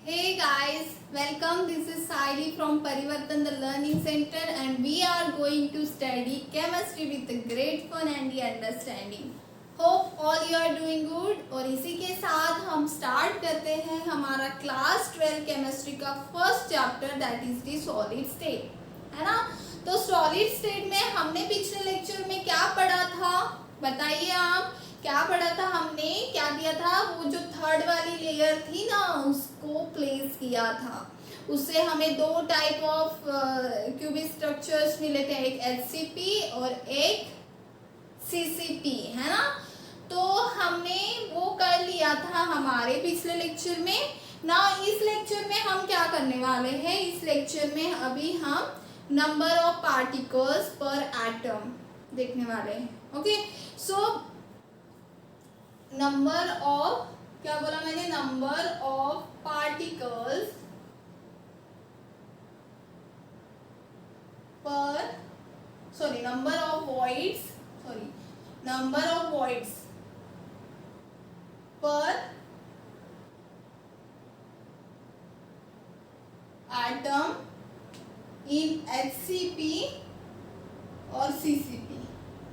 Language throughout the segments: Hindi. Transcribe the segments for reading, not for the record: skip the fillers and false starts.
Hey guys, welcome. This is Saili from Parivartan the Learning Center and we are going to study chemistry with the great fun and the understanding. Hope all you are doing good. और इसी के साथ हम स्टार्ट करते हैं हमारा क्लास 12 केमिस्ट्री का first chapter that is the solid state, है ना। तो सॉलिड स्टेट में हमने पिछले लेक्चर में क्या पढ़ा था, बताइए आप क्या पढ़ा था। हमने क्या किया था, वो जो थर्ड वाली लेयर थी ना उसको प्लेस किया था। उससे हमें दो टाइप ऑफ क्यूबिक स्ट्रक्चर्स मिले थे, एक एचसीपी और एक सीसीपी, है ना। तो हमने वो कर लिया था हमारे पिछले लेक्चर में ना। इस लेक्चर में हम क्या करने वाले हैं, इस लेक्चर में अभी हम नंबर ऑफ पार्टिकल्स पर एटम देखने वाले हैं। ओके, सो नंबर ऑफ, क्या बोला मैंने, नंबर ऑफ पार्टिकल्स पर, sorry number of voids, number of voids पर एटम इन HCP और CCP,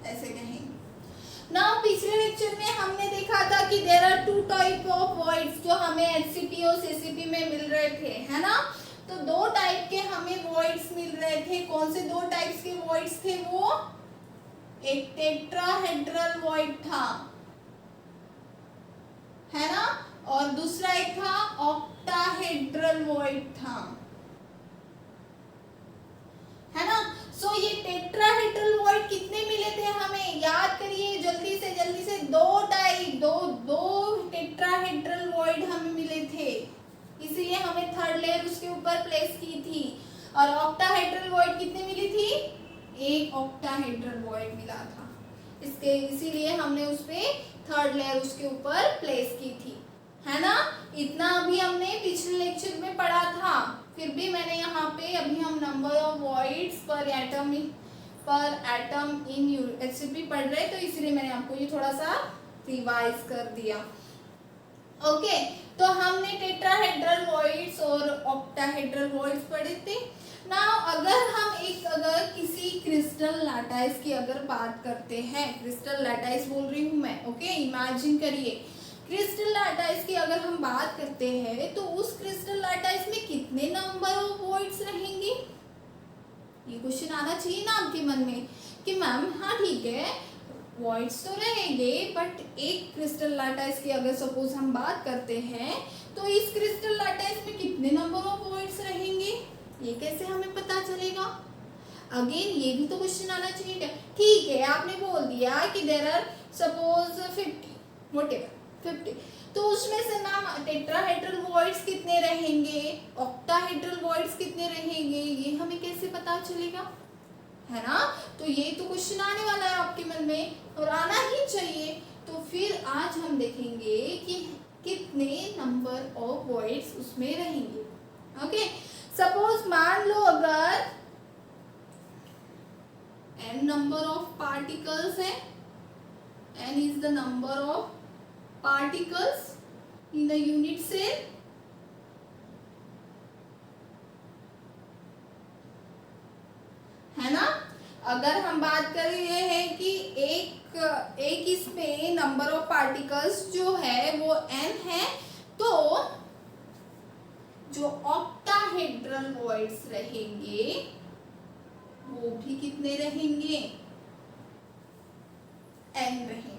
ऐसे कहेंगे ना। पिछले लेक्चर में हमने देखा था कि there are two type of voids जो हमें HCP और CCP में मिल रहे थे, है ना। तो दो टाइप के हमें वॉइड्स मिल रहे थे। कौन से दो टाइप्स के वॉइड्स थे वो, एक टेट्राहेड्रल वॉइड था, है ना, और दूसरा एक था ऑक्टाहेड्रल वॉइड था, है ना। सो ये टेट्राहेड्रल वॉइड कितने मिले थे हमें, याद करिए जल्दी से, दो टेट्राहेड्रल वॉइड हमें मिले थे, इसीलिए हमें थर्ड लेयर उसके ऊपर प्लेस की थी। और ऑक्टाहेड्रल वॉइड कितने मिली थी, एक ऑक्टाहेड्रल वॉइड मिला था, इसके इसीलिए हमने उस पे थर्ड लेयर उसके ऊपर प्लेस की थी, है ना। इतना अभी हमने पिछले लेक्चर में पढ़ा था, फिर भी मैंने यहाँ पे अभी हम नंबर ऑफ वॉइड्स पर एटम इन HCP पढ़ रहे, तो इसलिए मैंने आपको ये थोड़ा सा रिवाइज कर दिया। ओके, तो हमने टेट्राहेड्रल वॉइड्स और ऑक्टाहेड्रल वॉइड्स पढ़े थे ना। अगर किसी क्रिस्टल लैटाइस की अगर बात करते हैं, क्रिस्टल लैटाइस बोल रही हूँ मैं, ओके, इमेजिन करिए क्रिस्टल लैटाइस की अगर हम बात करते हैं तो उस क्रिस्टल लैटाइस में कितने नंबर ऑफ वॉइड्स रहेंगे। ये क्वेश्चन आना चाहिए ना आपके मन में कि मैम हाँ ठीक है वॉइड्स तो रहेंगे, बट एक क्रिस्टल लैटाइस की अगर सपोज हम बात करते हैं तो इस क्रिस्टल लैटाइस में कितने नंबर ऑफ वॉइड्स रहेंगे, ये कैसे हमें पता चलेगा। अगेन ये भी तो क्वेश्चन आना चाहिए क्या। ठीक है, आपने बोल दिया कि देयर आर सपोज 50 व्हाटएवर 50, तो उसमें से ना टेट्राहेड्रल वॉइड्स कितने रहेंगे, ऑक्टाहेड्रल वॉइड्स कितने रहेंगे, ये हमें कैसे पता चलेगा, है ना। तो ये तो क्वेश्चन आने वाला है आपके मन में और आना ही चाहिए। तो फिर आज हम देखेंगे कि कितने नंबर ऑफ वॉइड्स उसमें रहेंगे। ओके, सपोज मान लो अगर n नंबर ऑफ पार्टिकल्स है, n is the number of particles in a unit cell, है ना। अगर हम बात कर रहे हैं कि एक इसमें नंबर ऑफ पार्टिकल्स जो है वो n है, तो जो ऑक्टाहेड्रल वॉइड्स रहेंगे वो भी कितने रहेंगे, n रहेंगे,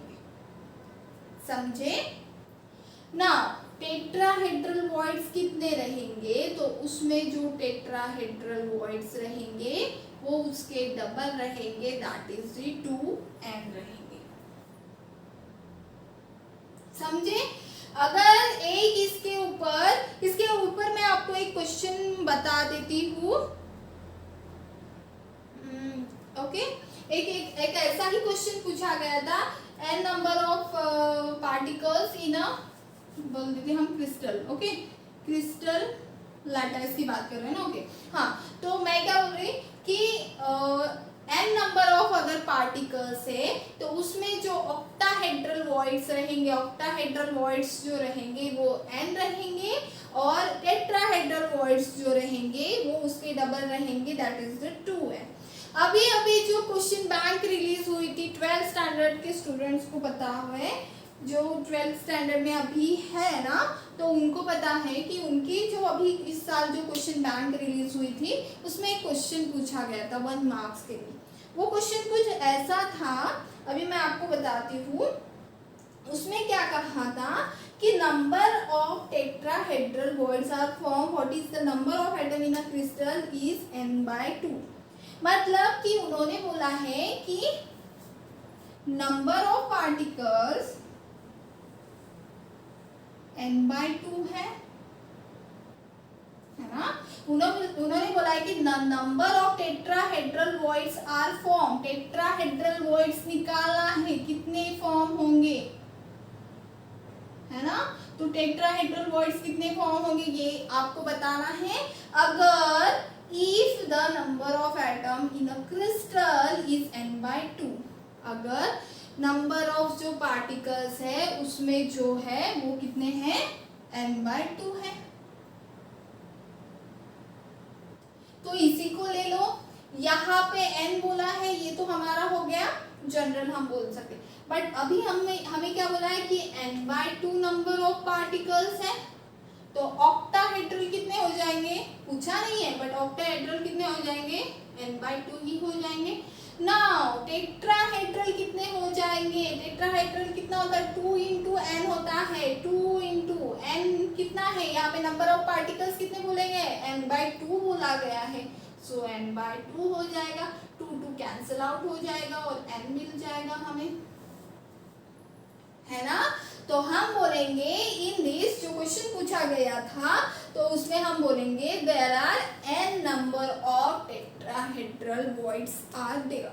समझे ना। टेट्राहेड्रल वॉइड्स कितने रहेंगे, तो उसमें जो टेट्राहेड्रल वॉइड्स रहेंगे वो उसके डबल रहेंगे, दैट इज 2n रहेंगे, समझे। अगर एक इसके ऊपर मैं आपको एक क्वेश्चन बता देती हूँ। ओके, एक ऐसा ही क्वेश्चन पूछा गया था, n number of particles in a, बोल देते हम क्रिस्टल, ओके, क्रिस्टल लैटाइस की बात कर रहे हैं ना। ओके, हाँ, तो मैं क्या बोल रही कि n नंबर ऑफ अगर पार्टिकल्स है तो उसमें जो ऑक्टाहेड्रल वॉइड्स रहेंगे, ऑक्टाहेड्रल वॉइड्स जो रहेंगे वो n रहेंगे, और दैट इज द 2 है। अभी अभी जो क्वेश्चन बैंक रिलीज हुई थी 12th स्टैंडर्ड के स्टूडेंट्स को पता है, जो 12th स्टैंडर्ड में अभी है ना, तो उनको पता है कि उनकी जो अभी इस साल जो क्वेश्चन बैंक रिलीज हुई थी उसमें एक क्वेश्चन पूछा गया था 1 मार्क्स के लिए। वो क्वेश्चन कुछ ऐसा था, अभी मैं आपको बताती हूँ। उसमें क्या कहा था कि number of tetrahedral voids are form, what is the number of atom in a crystal is n/2। मतलब कि उन्होंने बोला है कि नंबर ऑफ पार्टिकल्स n/2 है ना। उन्होंने बोला है कि number of tetrahedral voids are form, tetrahedral voids निकाला है कितने फॉर्म होंगे, है ना। तो टेट्राहेड्रल वॉइड्स कितने फॉर्म होंगे ये आपको बताना है। अगर if the number of atom in a crystal is n/2, अगर नंबर ऑफ जो पार्टिकल्स है उसमें जो है वो कितने हैं, n/2 है। तो इसी को ले लो, यहाँ पे n बोला है, ये तो हमारा हो गया जनरल हम बोल सकते, बट अभी हमें क्या बोला है कि n/2 नंबर ऑफ पार्टिकल्स है। तो ऑक्टाहेड्रल कितने हो जाएंगे पूछा नहीं है, बट ऑक्टाहेड्रल कितने हो जाएंगे, n/2 ही हो जाएंगे। नाउ टेट्राहेड्रल कितने हो जाएंगे, टेट्राहेड्रल कितना होता है, 2 into n होता है, 2 into n कितना है, यहाँ पे नंबर ऑफ पार्टिकल्स कितने बोलेंगे, n/2 बोला गया है। सो n/2 हो जाएगा, 2 कैंसिल आउट हो जाएगा और n मिल जाएगा हमें, है ना। तो हम बोलेंगे इन दिस, जो क्वेश्चन पूछा गया था तो उसमें हम बोलेंगे there are n number of tetrahedral voids are there.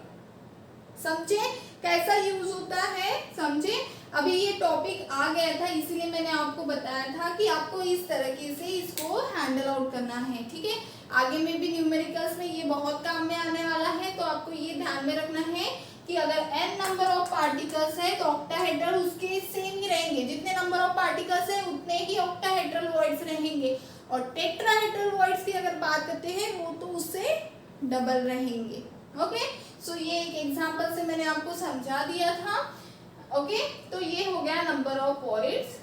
समझे कैसा यूज होता है, समझे। अभी ये टॉपिक आ गया था इसीलिए मैंने आपको बताया था कि आपको इस तरीके से इसको हैंडल आउट करना है, ठीक है। आगे में भी न्यूमेरिकल्स में ये बहुत काम में आने वाला है, तो आपको ये ध्यान में रखना है कि अगर n नंबर ऑफ पार्टिकल्स है तो ऑक्टाहेड्रल उसके सेम ही रहेंगे, जितने नंबर ऑफ पार्टिकल्स है उतने ही ऑक्टाहेड्रल वॉइड्स रहेंगे। और टेट्राहेड्रल वॉइड्स की अगर बात करते हैं वो तो उससे डबल रहेंगे। ओके, सो ये एक एग्जांपल से मैंने आपको समझा दिया था। ओके, तो ये हो गया नंबर ऑफ वॉइड्स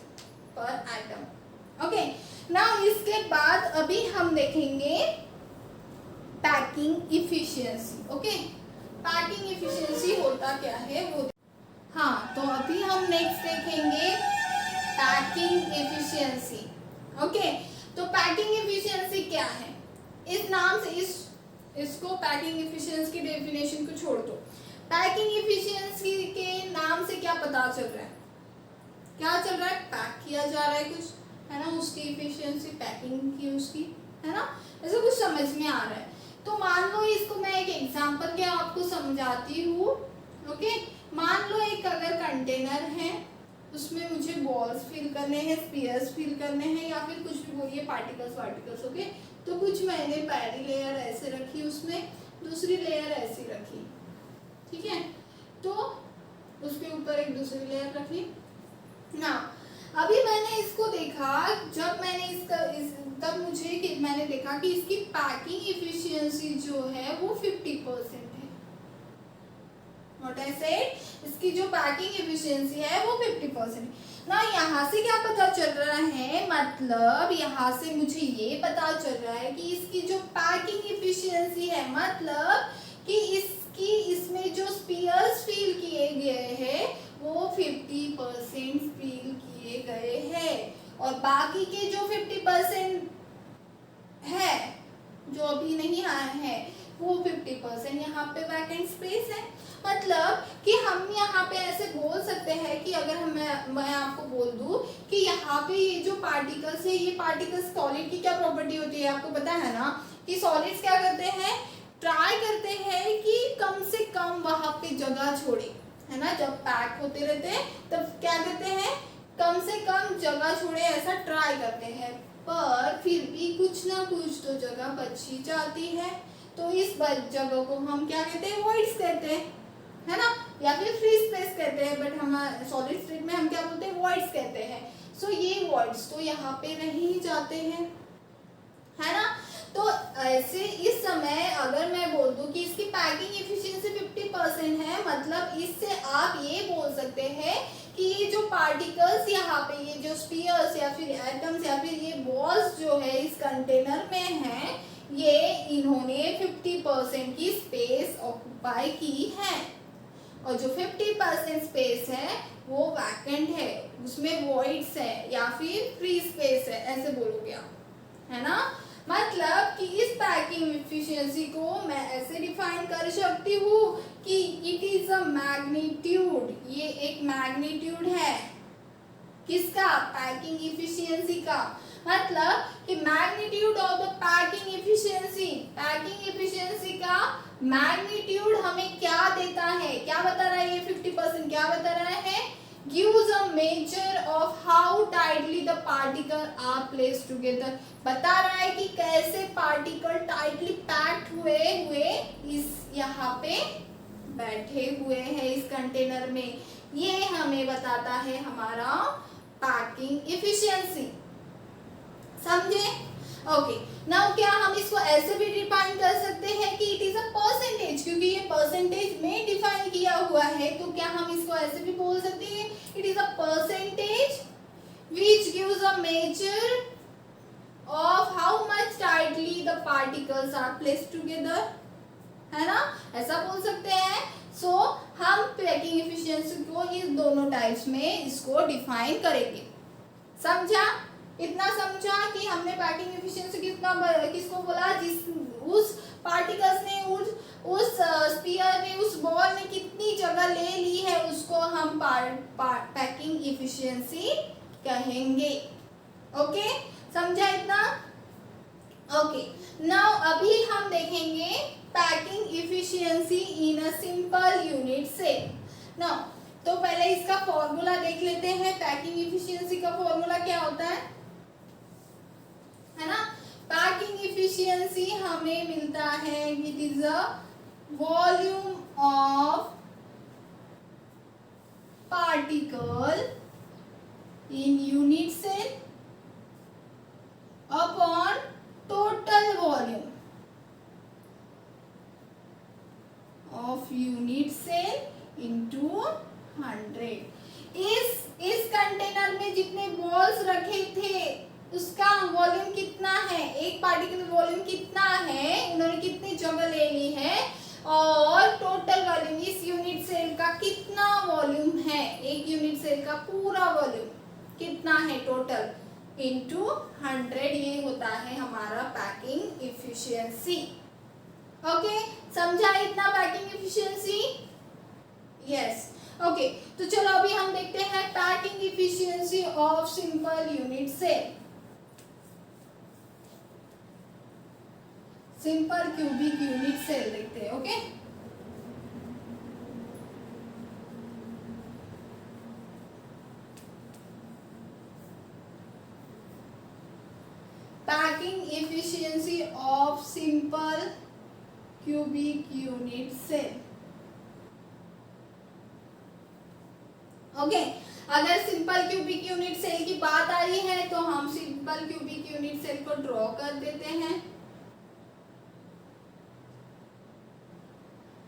पर एटम। ओके, नाउ इसके बाद अभी हम देखेंगे packing efficiency. Okay, packing efficiency होता क्या है वो, हाँ, तो अभी हम नेक्स्ट देखेंगे पैकिंग इफिशिएंसी। ओके, तो पैकिंग इफिशिएंसी क्या है, इस नाम से इसको पैकिंग इफिशिएंसी की डेफिनेशन को छोड़ दो। पैकिंग इफिशिएंसी के नाम से क्या पता चल रहा है, क्या चल रहा है, पैक किया जा रहा है कुछ, है ना, उसकी इफिशिएंसी पैकिंग की उसकी, है ना, ऐसा कुछ समझ में आ रहा है। तो मान लो इसको मैं एक एग्जांपल के आपको समझाती हूँ। ओके, मान लो एक अगर कंटेनर है उसमें मुझे बॉल्स फिल करने हैं, स्पीयर्स फिल करने हैं, या फिर कुछ भी बोलिए पार्टिकल्स। ओके, तो कुछ मैंने पहली लेयर ऐसे रखी, उसमें दूसरी लेयर ऐसी रखी, ठीक है, तो उसके ऊपर एक दूसरी लेयर रखी ना। अभी मैंने इसको देखा, जब मैंने तब मैंने देखा कि इसकी पैकिंग इफिशिएंसी जो है वो 50% है। व्हाट आई सेड, इसकी जो पैकिंग इफिशिएंसी है वो 50% ना। यहाँ से क्या पता चल रहा है, मतलब यहाँ से मुझे ये पता चल रहा है कि इसकी जो पैकिंग इफिशिएंसी है, मतलब कि इसमें जो स्पीयर्स फिल किए गए हैं वो 50% फिल किए गए हैं, और बाकी के जो 50% है जो अभी नहीं आए हैं वो 50% यहाँ पे वैकेंट स्पेस है। मतलब कि हम यहाँ पे ऐसे बोल सकते हैं कि अगर मैं आपको बोल दूँ कि यहाँ पे ये जो पार्टिकल्स है, ये पार्टिकल्स सॉलिड की क्या प्रॉपर्टी होती है आपको पता है ना, कि सॉलिड्स क्या करते हैं, ट्राई करते हैं कि कम से कम वहाँ पे जगह छोड़े, है ना। जब पैक होते रहते हैं तब क्या करते हैं, कम से कम जगह छोड़े, ऐसा ट्राई करते हैं, पर फिर भी कुछ ना कुछ तो जगह बच ही जाती है। तो इस जगह को हम क्या कहते हैं, वॉइड्स कहते हैं, है ना, या फिर फ्री स्पेस कहते हैं, बट हम सॉलिड स्टेट में हम क्या बोलते हैं, वॉइड्स कहते हैं। सो ये वॉइड्स तो यहाँ पे रह ही जाते हैं, है ना। तो ऐसे इस समय अगर मैं बोल दूं कि इसकी पैकिंग एफिशिएंसी 50% है, मतलब इससे आप ये बोल सकते हैं कि ये जो पार्टिकल्स यहाँ पे, ये जो स्फीयर्स या फिर एटम्स या फिर ये बॉल्स जो है इस कंटेनर में है, ये इन्होंने 50% की स्पेस ऑक्युपाई की है। और जो 50% स्पेस है वो वैकेंट है, उसमें वॉइड्स है या फिर फ्री स्पेस है, ऐसे बोलोगे आप, है ना। मतलब कि इस पैकिंग एफिशिएंसी को मैं ऐसे डिफाइन कर सकती हूँ कि इट इज अ मैग्नीट्यूड, ये एक मैग्नीट्यूड है किसका, पैकिंग एफिशिएंसी का। मतलब कि magnitude of the packing efficiency, packing efficiency का मैग्नीट्यूड हमें क्या देता है, क्या बता रहा है ये 50%, क्या बता रहा है, gives a measure of how tightly the particle are placed together, बता रहा है कि कैसे पार्टिकल टाइटली पैक्ड हुए इस यहाँ पे बैठे हुए हैं इस कंटेनर में, ये हमें बताता है हमारा पैकिंग एफिशिएंसी। समझे? ओके, नाउ क्या हम इसको ऐसे भी डिफाइन कर सकते हैं कि इट इज अ परसेंटेज, क्योंकि ये परसेंटेज में डिफाइन किया हुआ है, तो क्या हम इसको ऐसे भी बोल सकते हैं, it is a percentage which gives a measure of how much tightly the particles are placed together, है ना, ऐसा बोल सकते हैं। सो हम पैकिंग एफिशिएंसी को इस दोनों टाइप्स में इसको डिफाइन करेंगे। समझा? इतना समझा कि हमने पैकिंग एफिशिएंसी किसको बोला, जिस उस पार्टिकल्स ने उस स्फीयर ने, उस बॉल ने कितनी जगह ले ली है, उसको हम पैकिंग एफिशिएंसी कहेंगे। ओके, समझा इतना? ओके, नाउ अभी हम देखेंगे packing efficiency in a simple unit cell. Now तो पहले इसका फॉर्मूला देख लेते हैं। पैकिंग एफिशिएंसी का फॉर्मूला क्या होता है ना। पैकिंग एफिशिएंसी हमें मिलता है, it is a volume of particle in unit cell upon total volume of unit cell into 100। इस कंटेनर में जितने बॉल्स रखे थे उसका वॉल्यूम कितना है, एक पार्टिकल वॉल्यूम कितना है, उन्होंने कितनी जगह ले ली है, और टोटल वॉल्यूम इस यूनिट सेल का कितना वॉल्यूम है, एक यूनिट सेल का पूरा वॉल्यूम कितना है टोटल, इनटू 100, ये होता है हमारा पैकिंग एफिशिएंसी। ओके, समझा इतना पैकिंग एफिशिएंसी? यस। ओके, तो चलो अभी हम देखते हैं packing efficiency of simple unit cell. Simple cubic unit cell देखते हैं। Okay, packing efficiency of simple cubic unit cell. Okay, अगर सिंपल क्यूबिक यूनिट सेल की बात आ रही है तो हम सिंपल क्यूबिक यूनिट सेल को ड्रॉ कर देते हैं,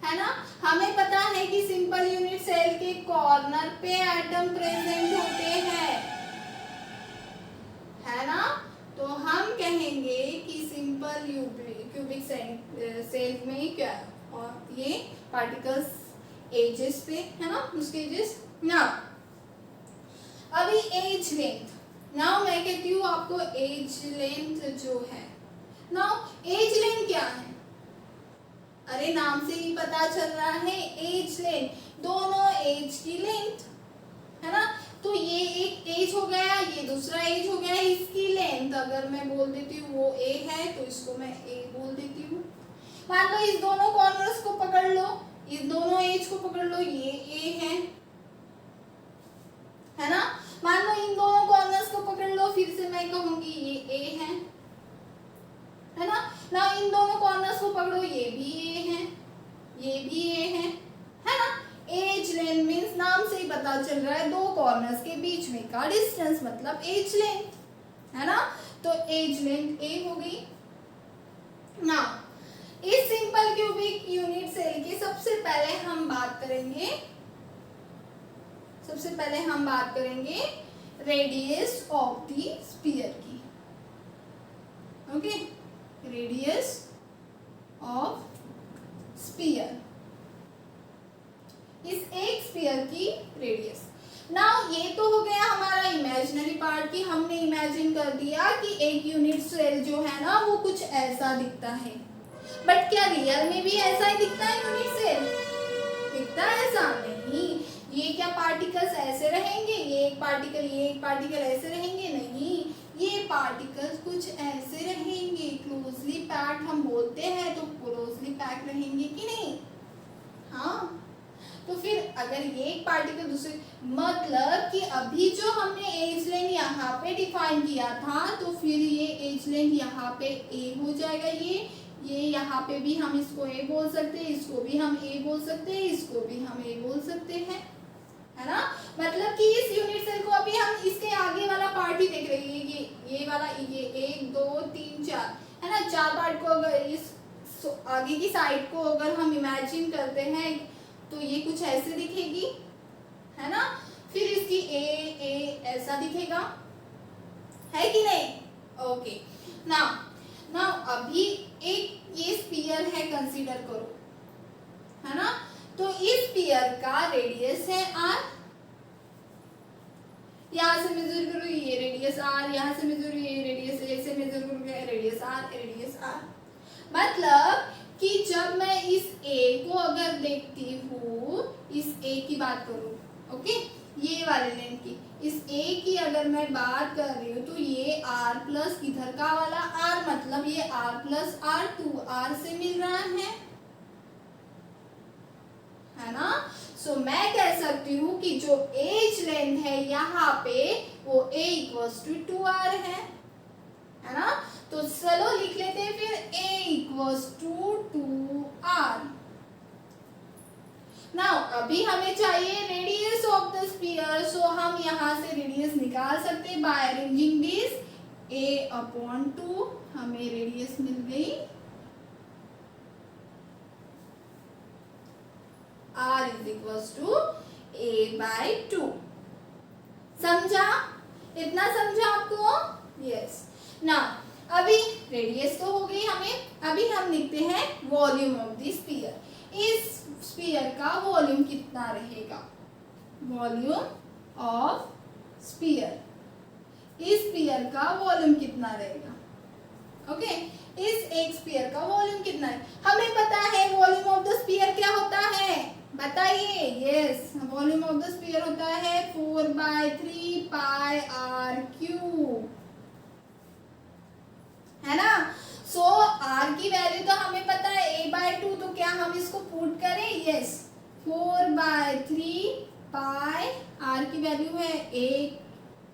है ना। हमें पता है कि सिंपल यूनिट सेल के कॉर्नर पे एटम प्रेजेंट होते हैं, है ना। तो हम कहेंगे कि सिंपल क्यूबिक सेल में क्या, और ये पार्टिकल्स एजेस पे, है ना, उसके एजेस ना। अभी एज लेंथ, नाउ मैं कहती हूँ आपको एज लेंथ जो है, नाउ एज लेंथ क्या है, अरे नाम से ही पता चल रहा है, एज लेंथ, दोनों एज की लेंथ, है ना। तो ये एक एज हो गया, ये दूसरा एज हो गया, इसकी लेंथ अगर मैं बोल देती हूँ वो ए है तो इसको मैं ए बोल देती हूँ। मान लो इस दोनों कॉर्नर्स को पकड़ लो, इस दोनों एज को पकड़ लो, ये ए है ना। मान लो इन दोनों कॉर्नर्स को पकड़ लो, फिर से मैं कहूंगी ये ए है ना। ना इन दोनों कॉर्नर्स को पकड़ो, ये भी ए है, ये भी ए है ना। एज लेंथ मींस नाम से ही पता चल रहा है, दो कॉर्नर्स के बीच में का डिस्टेंस मतलब एज लेंथ, है ना। तो एज लेंथ ए हो गई। ना इस सिंपल क्यूबिक यूनिट सेल की सबसे पहले हम बात करेंगे रेडियस ऑफ द स्फीयर की। ओके, रेडियस ऑफ स्फीयर, इस एक स्फीयर की रेडियस। नाउ ये तो हो गया हमारा इमेजिनरी पार्ट की, हमने इमेजिन कर दिया कि एक यूनिट सेल जो है ना वो कुछ ऐसा दिखता है। बट क्या रियल में भी ऐसा ही दिखता है यूनिट सेल? दिखता है ऐसा नहीं। ये क्या पार्टिकल्स ऐसे रहेंगे, ये एक पार्टिकल ऐसे रहेंगे? नहीं, ये पार्टिकल्स कुछ ऐसे रहेंगे, क्लोजली पैक्ड हम बोलते हैं, तो क्लोजली पैक्ड रहेंगे कि नहीं? हाँ, तो फिर अगर ये एक पार्टिकल दूसरे, मतलब कि अभी जो हमने एज लेंथ यहाँ पे डिफाइन किया था, तो फिर ये एज लेंथ यहाँ पे ए हो जाएगा। ये यहाँ पे भी हम इसको ए बोल सकते हैं, इसको भी हम ए बोल सकते हैं, इसको भी हम ए बोल सकते हैं, है ना। मतलब कि इस यूनिट सेल को अभी हम इसके आगे वाला पार्ट ही देख रहे हैं, ये वाला, ये 1 2 3 4 है ना, 4 पार्ट को अगर इस आगे की साइड को अगर हम इमेजिन करते हैं तो ये कुछ ऐसे दिखेगी, है ना। फिर इसकी ए ऐसा दिखेगा, है कि नहीं? ओके, ना अभी एक ये स्फीयर है, कंसीडर करो, है ना। तो इस स्फीयर का रेडियस है r, यहाँ से मेजर करो ये रेडियस r, यहाँ से मेजर करो ये रेडियस a से मेजर करो रेडियस r। मतलब कि जब मैं इस a को अगर देखती हूँ, इस a की बात करूँ, ओके, ये वाले लेंथ की, इस a की अगर मैं बात कर रही हूँ, तो ये r प्लस इधर का वाला r, मतलब ये r प्लस r 2r से मिल रहा है ना। सो मैं कह सकती हूँ कि जो एज लेंथ है यहाँ पे वो a इक्वल्स टू 2r है ना। तो चलो लिख लेते हैं फिर a equals to 2r। Now अभी हमें चाहिए रेडियस ऑफ द स्फीयर, सो हम यहाँ से रेडियस निकाल सकते हैं बाय अरेंजिंग दिस a/2, हमें रेडियस मिल गई r is equals to a/2। समझा? इतना समझा आपको? यस। नाउ अभी रेडियस तो हो गई हमें, अभी हम लिखते हैं वॉल्यूम ऑफ द स्फीयर। इस स्फीयर का वॉल्यूम कितना रहेगा? वॉल्यूम ऑफ स्फीयर, इस स्फीयर का वॉल्यूम कितना रहेगा? ओके, इस एक स्फीयर का वॉल्यूम कितना है? हमें पता है वॉल्यूम ऑफ द स्फीयर क्या होता है, बताइए। Yes, volume of the sphere होता है 4/3 पाई r क्यूब, है ना। सो r की वैल्यू तो हमें पता है a/2, तो क्या हम इसको पुट करें? यस, 4/3 पाई r की वैल्यू है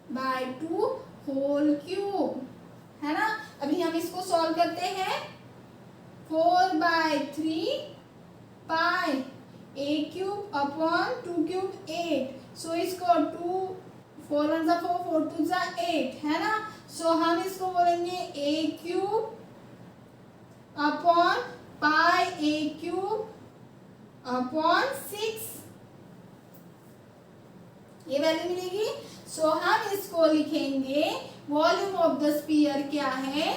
a/2 होल क्यूब, है ना। अभी हम इसको सॉल्व करते हैं। 4/3 पाई a क्यूब अपॉन 2 क्यूब 8, सो इसको 2 4 1 जा 4 4 2 जा 8, है ना। सो हम इसको बोलेंगे a cube upon pi a cube upon 6, ये वैल्यू मिलेगी। सो हम इसको लिखेंगे वॉल्यूम ऑफ द स्फीयर क्या है,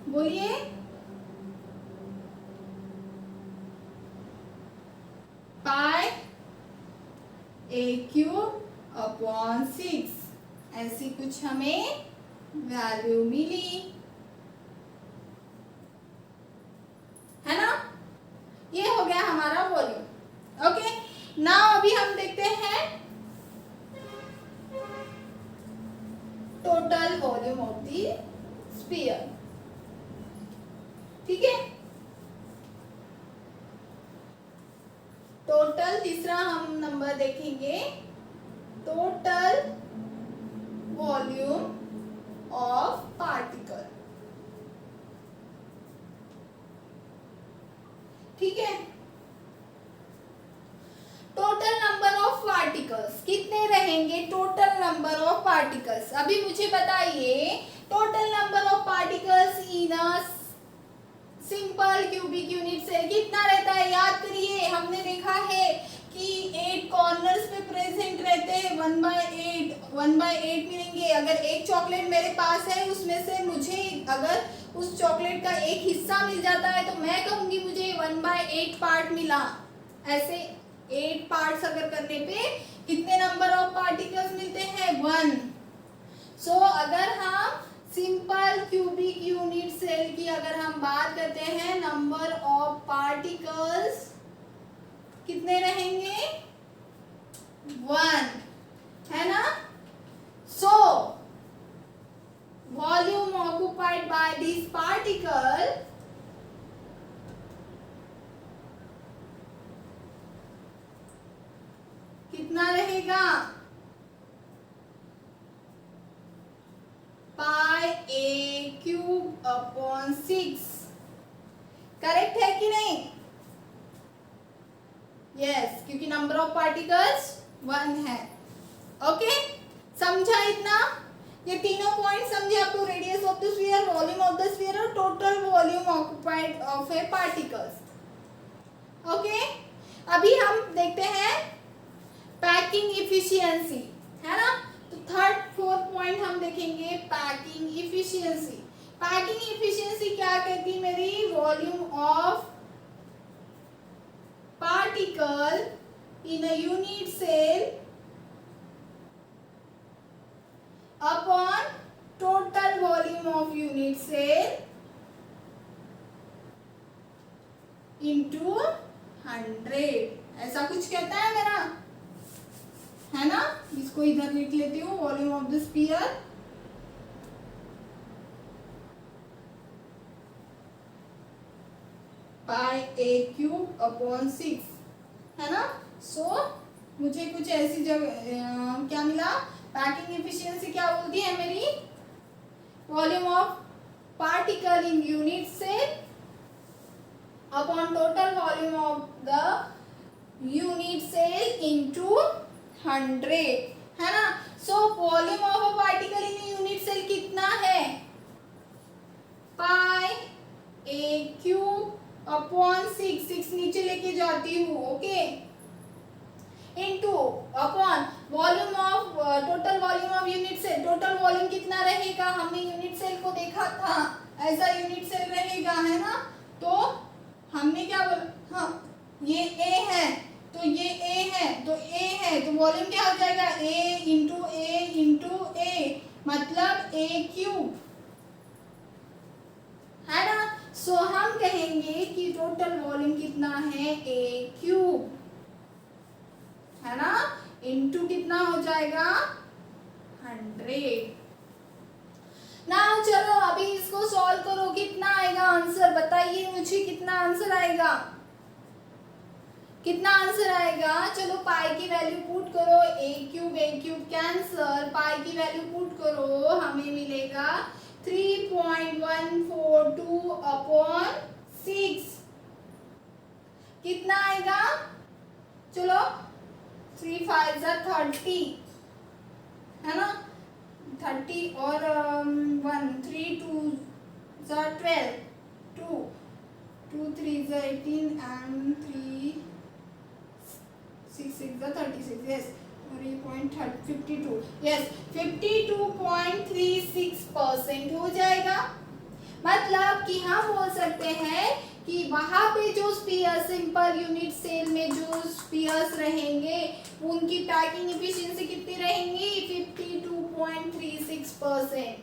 बोलिए। पाई a क्यूब अपॉन 6, ऐसी कुछ हमें वैल्यू मिली, है ना। ये हो गया हमारा वॉल्यूम। ओके, नाउ अभी हम देखते हैं total volume of the sphere, ठीक है। टोटल तीसरा हम नंबर देखेंगे, टोटल वॉल्यूम ऑफ पार्टिकल, ठीक है। टोटल नंबर ऑफ पार्टिकल्स कितने रहेंगे? टोटल नंबर ऑफ पार्टिकल्स, अभी मुझे बताइए total number of particles particles in a simple cubic unit cell कितना रहता है? याद करिए, हमने देखा है कि 8 कॉर्नर्स पे प्रेजेंट रहते हैं, 1/8 मिलेंगे। अगर एक चॉकलेट मेरे पास है, उसमें से मुझे अगर उस चॉकलेट का एक हिस्सा मिल जाता है तो मैं कहूंगी मुझे 1/8 पार्ट मिला। ऐसे 8 पार्ट्स अगर करने पे कितने नंबर ऑफ पार्टिकल्स मिलते हैं? 1। सो अगर हम सिंपल क्यूबिक यूनिट सेल की अगर हम बात करते हैं, नंबर ऑफ पार्टिकल्स कितने रहेंगे? 1, है ना? So volume occupied by this particle कितना रहेगा? पाई ए क्यूब अपॉन 6। करेक्ट है कि नहीं? यस, क्योंकि नंबर ऑफ पार्टिकल्स 1 है। ओके, समझा इतना? ये तीनों पॉइंट समझे आपको? Radius of the sphere, volume of the sphere और total volume occupied of a particles. Okay, अभी हम देखते हैं पैकिंग इफिशियंसी, है ना? तो थर्ड फोर्थ पॉइंट हम देखेंगे पैकिंग इफिशियंसी। पैकिंग इफिशियंसी क्या कहती है मेरी? Volume of particle in a unit cell upon total volume of unit cell into 100। ऐसा कुछ कहता है मेरा, है ना? इसको इधर लिख लेती हूँ, volume of the sphere pi A cube upon 6, है ना? सो मुझे कुछ ऐसी जगह क्या मिला? पैकिंग इफिशियंसी क्या बोलती है मेरी? Volume of particle in unit cell upon total volume of the unit cell into 100, है ना? So volume of a particle in unit cell कितना है? पाई ए क्यूब अपॉन 6 नीचे लेके जाती हूँ, okay, into upon volume of total volume of unit cell. Total volume कितना रहेगा? हमने यूनिट सेल को देखा था, ऐसा यूनिट सेल रहेगा, है ना? तो हमने क्या बोला? हाँ, ये ए है तो ये ए है तो ए है तो वॉल्यूम क्या हो जाएगा? ए इंटू ए मतलब ए क्यूब, है ना? सो हम कहेंगे कि टोटल वॉल्यूम कितना है? ए क्यूब, है ना? इंटू कितना हो जाएगा? 100। नाउ चलो अभी इसको सॉल्व करो, कितना आएगा आंसर? बताइए मुझे कितना आंसर आएगा? कितना आंसर आएगा? चलो पाई की वैल्यू पुट करो, ए क्यूब कैंसर, पाई की वैल्यू पुट करो, हमें मिलेगा 3.142 अपॉन 6। कितना आएगा? चलो 3 5 जा 30, है ना? 30 और 1 3 2 जा 12, 2 3 जा 18 एंड 3 6 6 जा 36। यस, 3.52, यस 52.36% हो जाएगा। मतलब कि हम बोल सकते हैं कि वहां पे जो स्पीयर सिंपल यूनिट सेल में जो स्पीयर्स रहेंगे उनकी पैकिंग एफिशिएंसी कितनी रहेंगी? 52.36%।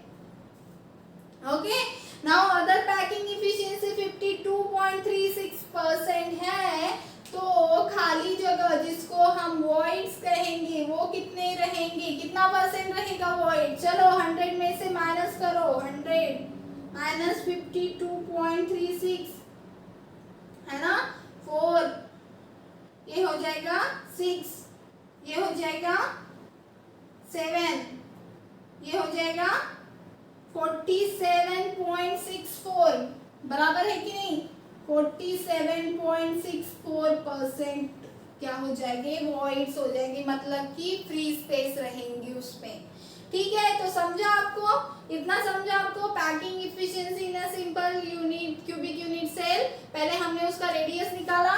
Okay, now other packing efficiency 52.36% है, तो खाली जगह जिसको हम वॉइड्स कहेंगे वो कितने रहेंगे? कितना परसेंट रहेगा वॉइड? चलो 100 में से माइनस करो, 100 माइनस 52.36, है ना? 4, ये हो जाएगा 6, ये हो जाएगा 7, ये हो जाएगा 47.64, बराबर है कि नहीं? 47.64% क्या हो जाएंगे? वॉइड्स हो जाएंगे, मतलब कि फ्री स्पेस रहेंगी उसमें। ठीक है, तो समझा आपको? इतना समझा आपको? Packing efficiency in a simple unit cubic unit cell. पहले हमने उसका रेडियस निकाला,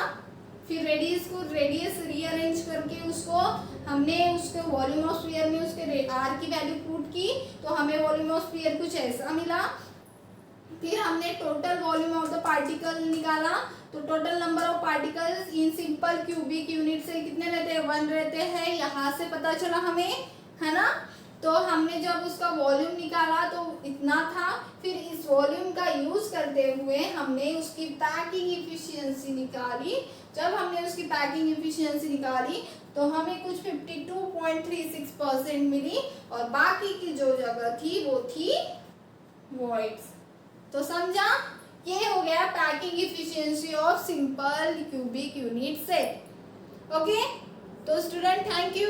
फिर रेडियस रीअरेंज करके उसको हमने उसके वॉल्यूम ऑफ स्फीयर में उसके आर की वैल्यू पुट की, तो हमें वॉल्यूम ऑफ स्फीयर कुछ ऐसा मिला। फिर हमने total volume of the particle निकाला, तो total number of particles in simple cubic unit से कितने रहते हैं, 1 रहते हैं, यहाँ से पता चला हमें, है ना। तो हमने जब उसका वॉल्यूम निकाला तो इतना था, फिर इस वॉल्यूम का यूज करते हुए हमने उसकी पैकिंग इफिशिएंसी निकाली। जब हमने उसकी पैकिंग इफिशिएंसी निकाली तो हमें कुछ 52.36% मिली, और बाकी की जो जगह थी वो थी वॉइड्स। तो समझा, ये हो गया packing efficiency of simple cubic unit cell. Okay, तो स्टूडेंट थैंक यू।